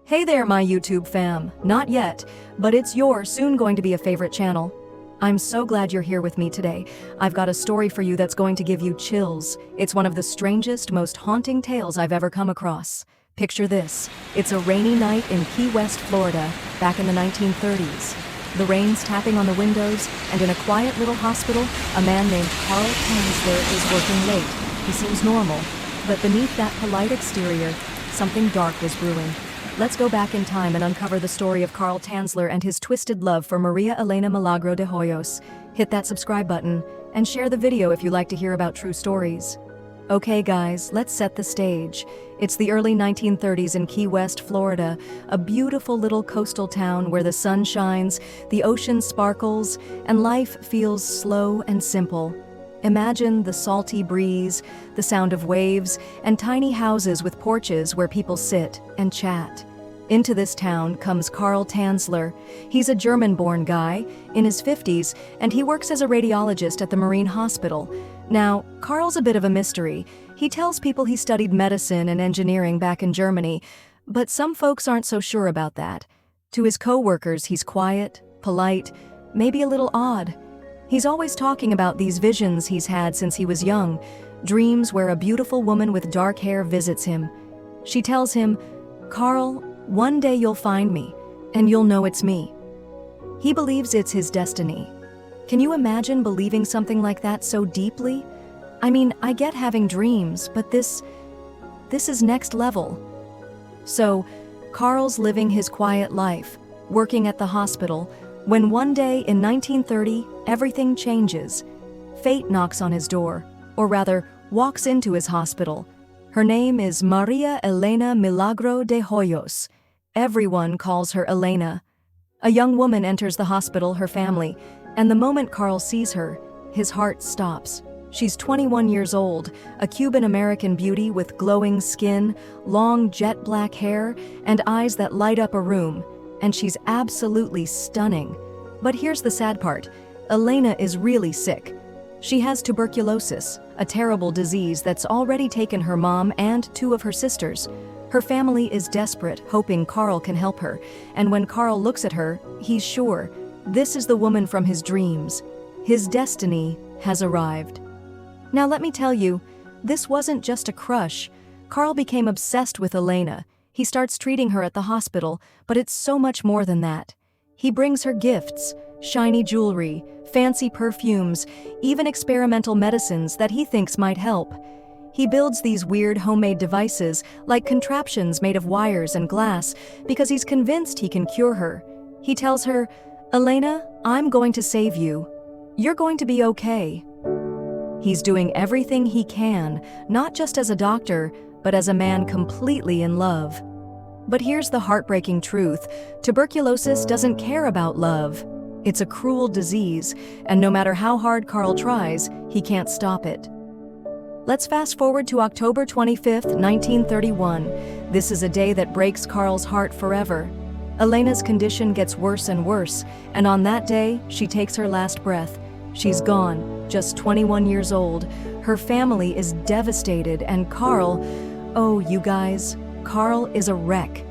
Hey there, my YouTube fam. Not yet, but it's your soon going to be a favorite channel. I'm so glad you're here with me today. I've got a story for you that's going to give you chills. It's one of the strangest, most haunting tales I've ever come across. Picture this. It's a rainy night in Key West, Florida, back in the 1930s. The rain's tapping on the windows, and in a quiet little hospital, a man named Carl Tanzler is working late. He seems normal, but beneath that polite exterior, something dark was brewing. Let's go back in time and uncover the story of Carl Tanzler and his twisted love for Maria Elena de Hoyos. Hit that subscribe button and share the video if you like to hear about true stories. Okay guys, let's set the stage. It's the early 1930s in Key West, Florida, a beautiful little coastal town where the sun shines, the ocean sparkles, and life feels slow and simple. Imagine the salty breeze, the sound of waves, and tiny houses with porches where people sit and chat. Into this town comes Carl Tanzler. He's a German-born guy, in his 50s, and he works as a radiologist at the Marine Hospital. Now, Carl's a bit of a mystery. He tells people he studied medicine and engineering back in Germany, but some folks aren't so sure about that. To his co-workers, he's quiet, polite, maybe a little odd. He's always talking about these visions he's had since he was young, dreams where a beautiful woman with dark hair visits him. She tells him, "Carl, one day you'll find me, and you'll know it's me." He believes it's his destiny. Can you imagine believing something like that so deeply? I mean, I get having dreams, but this is next level. So, Carl's living his quiet life, working at the hospital, when one day in 1930, everything changes. Fate knocks on his door, or rather, walks into his hospital. Her name is Maria Elena de Hoyos. Everyone calls her Elena. A young woman enters the hospital, her family, and the moment Carl sees her, his heart stops. She's 21 years old, a Cuban-American beauty with glowing skin, long jet black hair, and eyes that light up a room. And she's absolutely stunning. But here's the sad part. Elena is really sick. She has tuberculosis, a terrible disease that's already taken her mom and two of her sisters. Her family is desperate, hoping Carl can help her. And when Carl looks at her, he's sure this is the woman from his dreams. His destiny has arrived. Now let me tell you, this wasn't just a crush. Carl became obsessed with Elena. He starts treating her at the hospital, but it's so much more than that. He brings her gifts, shiny jewelry, fancy perfumes, even experimental medicines that he thinks might help. He builds these weird homemade devices, like contraptions made of wires and glass, because he's convinced he can cure her. He tells her, "Elena, I'm going to save you. You're going to be okay." He's doing everything he can, not just as a doctor, but as a man completely in love. But here's the heartbreaking truth. Tuberculosis doesn't care about love. It's a cruel disease, and no matter how hard Carl tries, he can't stop it. Let's fast forward to October 25th, 1931. This is a day that breaks Carl's heart forever. Elena's condition gets worse and worse, and on that day, she takes her last breath. She's gone, just 21 years old. Her family is devastated, and Carl, oh, you guys, Carl is a wreck.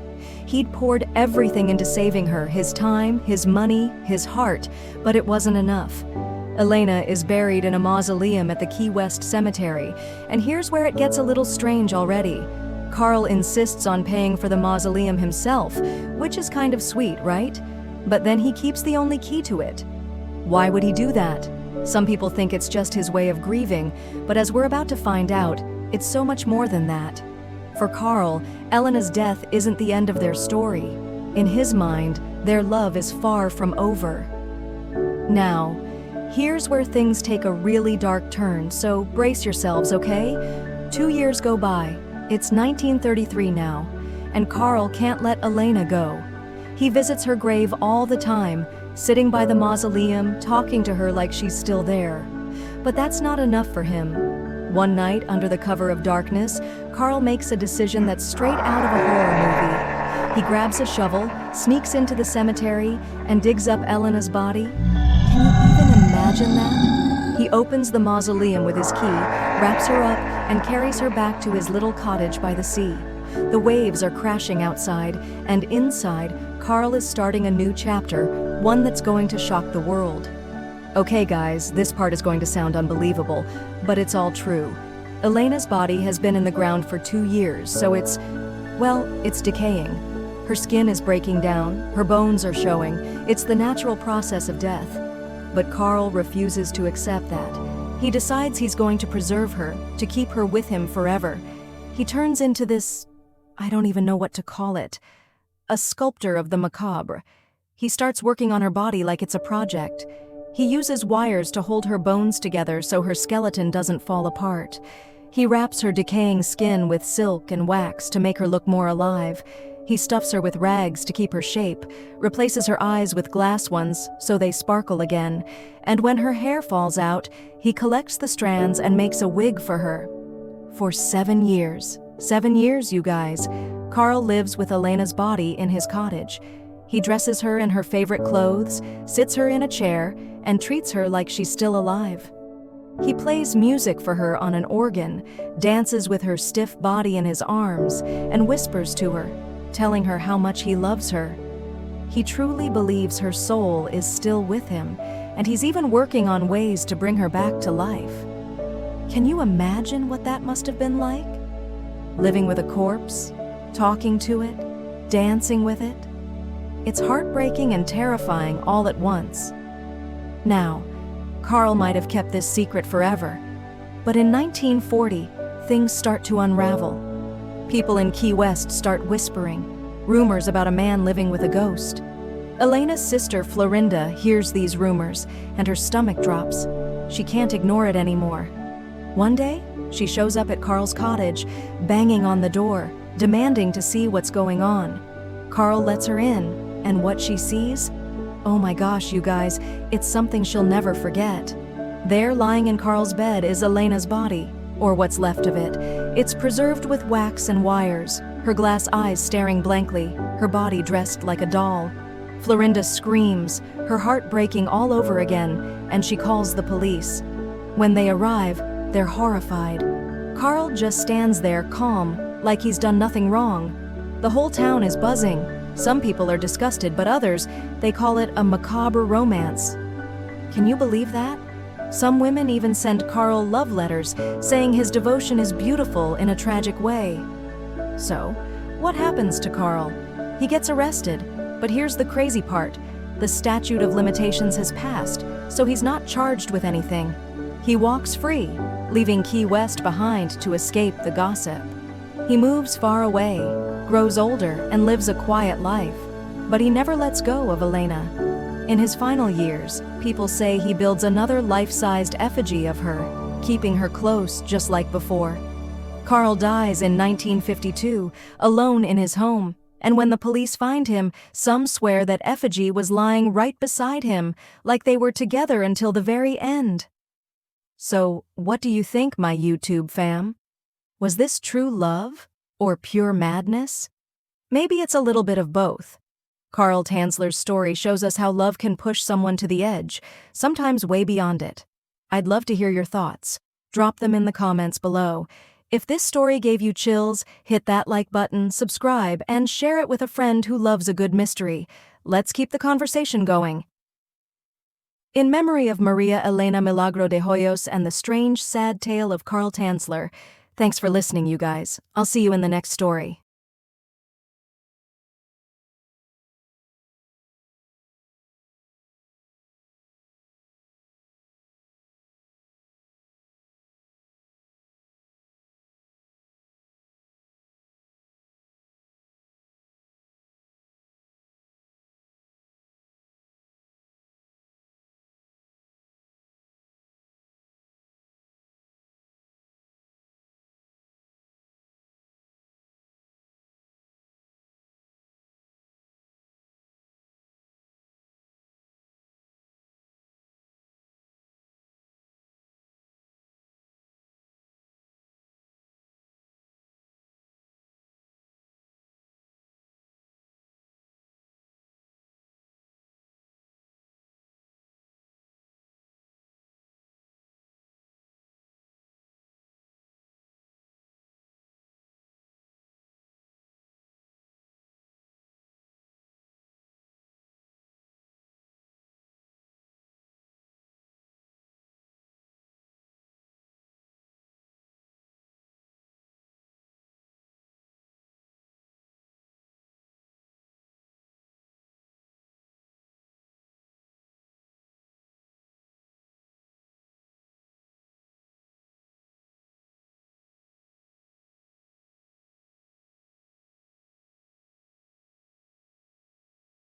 He'd poured everything into saving her, his time, his money, his heart, but it wasn't enough. Elena is buried in a mausoleum at the Key West Cemetery, and here's where it gets a little strange already. Carl insists on paying for the mausoleum himself, which is kind of sweet, right? But then he keeps the only key to it. Why would he do that? Some people think it's just his way of grieving, but as we're about to find out, it's so much more than that. For Carl, Elena's death isn't the end of their story. In his mind, their love is far from over. Now, here's where things take a really dark turn, so brace yourselves, okay? 2 years go by. It's 1933 now, and Carl can't let Elena go. He visits her grave all the time, sitting by the mausoleum, talking to her like she's still there. But that's not enough for him. One night, under the cover of darkness, Carl makes a decision that's straight out of a horror movie. He grabs a shovel, sneaks into the cemetery, and digs up Elena's body. Can you even imagine that? He opens the mausoleum with his key, wraps her up, and carries her back to his little cottage by the sea. The waves are crashing outside, and inside, Carl is starting a new chapter, one that's going to shock the world. Okay guys, this part is going to sound unbelievable, but it's all true. Elena's body has been in the ground for 2 years, so it's decaying. Her skin is breaking down, her bones are showing. It's the natural process of death. But Carl refuses to accept that. He decides he's going to preserve her, to keep her with him forever. He turns into this, I don't even know what to call it, a sculptor of the macabre. He starts working on her body like it's a project. He uses wires to hold her bones together so her skeleton doesn't fall apart. He wraps her decaying skin with silk and wax to make her look more alive. He stuffs her with rags to keep her shape, replaces her eyes with glass ones so they sparkle again, and when her hair falls out, he collects the strands and makes a wig for her. For 7 years. 7 years, you guys. Carl lives with Elena's body in his cottage. He dresses her in her favorite clothes, sits her in a chair, and treats her like she's still alive. He plays music for her on an organ, dances with her stiff body in his arms, and whispers to her, telling her how much he loves her. He truly believes her soul is still with him, and he's even working on ways to bring her back to life. Can you imagine what that must have been like? Living with a corpse, talking to it, dancing with it. It's heartbreaking and terrifying all at once. Now, Carl might have kept this secret forever, but in 1940, things start to unravel. People in Key West start whispering, rumors about a man living with a ghost. Elena's sister Florinda hears these rumors, and her stomach drops. She can't ignore it anymore. One day, she shows up at Carl's cottage, banging on the door, demanding to see what's going on. Carl lets her in, and what she sees? Oh my gosh, you guys, it's something she'll never forget. There, lying in Carl's bed, is Elena's body, or what's left of it. It's preserved with wax and wires, her glass eyes staring blankly, her body dressed like a doll. Florinda screams, her heart breaking all over again, and she calls the police. When they arrive, they're horrified. Carl just stands there calm, like he's done nothing wrong. The whole town is buzzing. Some people are disgusted, but others, they call it a macabre romance. Can you believe that? Some women even send Carl love letters, saying his devotion is beautiful in a tragic way. So, what happens to Carl? He gets arrested, but here's the crazy part. The statute of limitations has passed, so he's not charged with anything. He walks free, leaving Key West behind to escape the gossip. He moves far away, grows older, and lives a quiet life, but he never lets go of Elena. In his final years, people say he builds another life-sized effigy of her, keeping her close just like before. Carl dies in 1952, alone in his home, and when the police find him, some swear that effigy was lying right beside him, like they were together until the very end. So, what do you think, my YouTube fam? Was this true love? Or pure madness? Maybe it's a little bit of both. Carl Tanzler's story shows us how love can push someone to the edge, sometimes way beyond it. I'd love to hear your thoughts. Drop them in the comments below. If this story gave you chills, hit that like button, subscribe, and share it with a friend who loves a good mystery. Let's keep the conversation going. In memory of Maria Elena de Hoyos and the strange, sad tale of Carl Tanzler. Thanks for listening, you guys. I'll see you in the next story.